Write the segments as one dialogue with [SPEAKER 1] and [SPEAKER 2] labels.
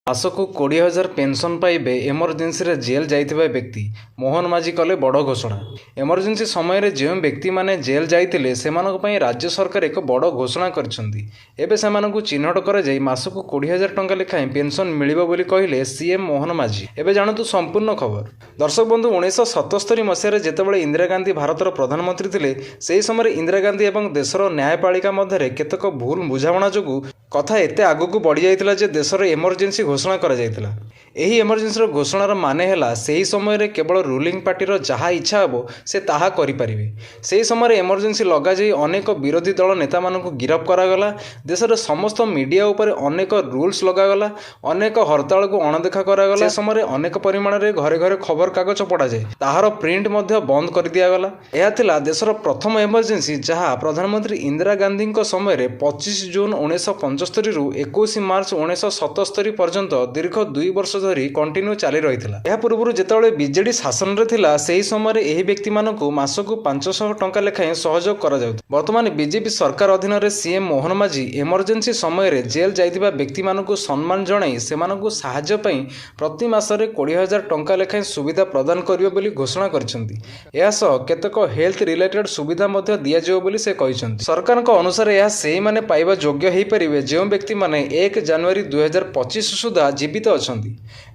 [SPEAKER 1] ମାସକୁ 20,000 ପେନସନ୍ ପାଇବେ ଏମର୍ଜେନ୍ସିରେ ଜେଲ୍ ଯାଇଥିବା ବ୍ୟକ୍ତି। ମୋହନ ମାଝୀ କଲେ ବଡ଼ ଘୋଷଣା। ଏମର୍ଜେନ୍ସି ସମୟରେ ଯେଉଁ ବ୍ୟକ୍ତିମାନେ ଜେଲ୍ ଯାଇଥିଲେ ସେମାନଙ୍କ ପାଇଁ ରାଜ୍ୟ ସରକାର ଏକ ବଡ଼ ଘୋଷଣା କରିଛନ୍ତି। ଏବେ ସେମାନଙ୍କୁ ଚିହ୍ନଟ କରାଯାଇ ମାସକୁ 20,000 ଟଙ୍କା ଲେଖାଏଁ ପେନସନ୍ ମିଳିବ ବୋଲି କହିଲେ ସିଏମ୍ ମୋହନ ମାଝୀ। ଏବେ ଜାଣନ୍ତୁ ସମ୍ପୂର୍ଣ୍ଣ ଖବର। ଦର୍ଶକ ବନ୍ଧୁ, 1977 ମସିହାରେ ଯେତେବେଳେ ଇନ୍ଦିରା ଗାନ୍ଧୀ ଭାରତର ପ୍ରଧାନମନ୍ତ୍ରୀ ଥିଲେ, ସେହି ସମୟରେ ଇନ୍ଦିରା ଗାନ୍ଧୀ ଏବଂ ଦେଶର ନ୍ୟାୟପାଳିକା ମଧ୍ୟରେ କେତେକ ଭୁଲ ବୁଝାମଣା ଯୋଗୁଁ କଥା ଏତେ ଆଗକୁ ବଢ଼ିଯାଇଥିଲା ଯେ ଦେଶରେ ଏମର୍ଜେନ୍ସି ଘୋଷଣା କରାଯାଇଥିଲା। ଏହି ଏମର୍ଜେନ୍ସିର ଘୋଷଣାର ମାନେ ହେଲା ସେହି ସମୟରେ କେବଳ ରୁଲିଂ ପାର୍ଟିର ଯାହା ଇଚ୍ଛା ହେବ ସେ ତାହା କରିପାରିବେ। ସେହି ସମୟରେ ଏମର୍ଜେନ୍ସି ଲଗାଯାଇ ଅନେକ ବିରୋଧୀ ଦଳ ନେତାମାନଙ୍କୁ ଗିରଫ କରାଗଲା। ଦେଶରେ ସମସ୍ତ ମିଡ଼ିଆ ଉପରେ ଅନେକ ରୁଲ୍ସ ଲଗାଗଲା। ଅନେକ ହରତାଳକୁ ଅଣଦେଖା କରାଗଲା। ସେ ସମୟରେ ଅନେକ ପରିମାଣରେ ଘରେ ଘରେ ଖବରକାଗଜ ପଢ଼ାଯାଏ, ତାହାର ପ୍ରିଣ୍ଟ ମଧ୍ୟ ବନ୍ଦ କରିଦିଆଗଲା। ଏହା ଥିଲା ଦେଶର ପ୍ରଥମ ଏମର୍ଜେନ୍ସି ଯାହା ପ୍ରଧାନମନ୍ତ୍ରୀ ଇନ୍ଦିରା ଗାନ୍ଧୀଙ୍କ ସମୟରେ 25 ଜୁନ୍ 1975ରୁ 21 ମାର୍ଚ୍ଚ 1977 ପର୍ଯ୍ୟନ୍ତ ଦୀର୍ଘ 2 ବର୍ଷ ଧରି କଣ୍ଟିନ୍ୟୁ ଚାଲି ରହିଥିଲା। ଏହା ପୂର୍ବରୁ ଯେତେବେଳେ ବିଜେଡି ଶାସନରେ ଥିଲା ସେହି ସମୟରେ ଏହି ବ୍ୟକ୍ତିମାନଙ୍କୁ ମାସକୁ 500 ଟଙ୍କା ଲେଖାଏଁ ସହଯୋଗ କରାଯାଉଥିଲା। ବର୍ତ୍ତମାନ ବିଜେପି ସରକାର ଅଧୀନରେ ସିଏମ୍ ମୋହନ ମାଝୀ ଏମର୍ଜେନ୍ସି ସମୟରେ ଜେଲ୍ ଯାଇଥିବା ବ୍ୟକ୍ତିମାନଙ୍କୁ ସମ୍ମାନ ଜଣାଇ ସେମାନଙ୍କୁ ସାହାଯ୍ୟ ପାଇଁ ପ୍ରତି ମାସରେ 20,000 ଟଙ୍କା ଲେଖାଏଁ ସୁବିଧା ପ୍ରଦାନ କରିବେ ବୋଲି ଘୋଷଣା କରିଛନ୍ତି। ଏହା ସହ କେତେକ ହେଲ୍ଥ ରିଲେଟେଡ୍ ସୁବିଧା ମଧ୍ୟ ଦିଆଯିବ ବୋଲି ସେ କହିଛନ୍ତି। ସରକାରଙ୍କ ଅନୁସାରେ ଏହା ସେହିମାନେ ପାଇବା ଯୋଗ୍ୟ ହୋଇପାରିବେ ଯେଉଁ ବ୍ୟକ୍ତିମାନେ 1 ଜାନୁଆରୀ 2025 ସୁଦ୍ଧା ଜୀବିତ ଅଛନ୍ତି।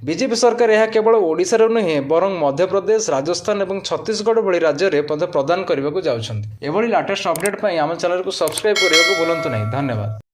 [SPEAKER 1] ବିଜେପି ସରକାର ଏହା କେବଳ ଓଡ଼ିଶାରେ ନୁହେଁ ବରଂ ମଧ୍ୟପ୍ରଦେଶ, ରାଜସ୍ଥାନ ଏବଂ ଛତିଶଗଡ଼ ଭଳି ରାଜ୍ୟରେ ମଧ୍ୟ ପ୍ରଦାନ କରିବାକୁ ଯାଉଛନ୍ତି। ଏଭଳି ଲାଟେଷ୍ଟ ଅପଡେଟ୍ ପାଇଁ ଆମ ଚ୍ୟାନେଲକୁ ସବସ୍କ୍ରାଇବ୍ କରିବାକୁ ଭୁଲନ୍ତୁ ନାହିଁ। ଧନ୍ୟବାଦ।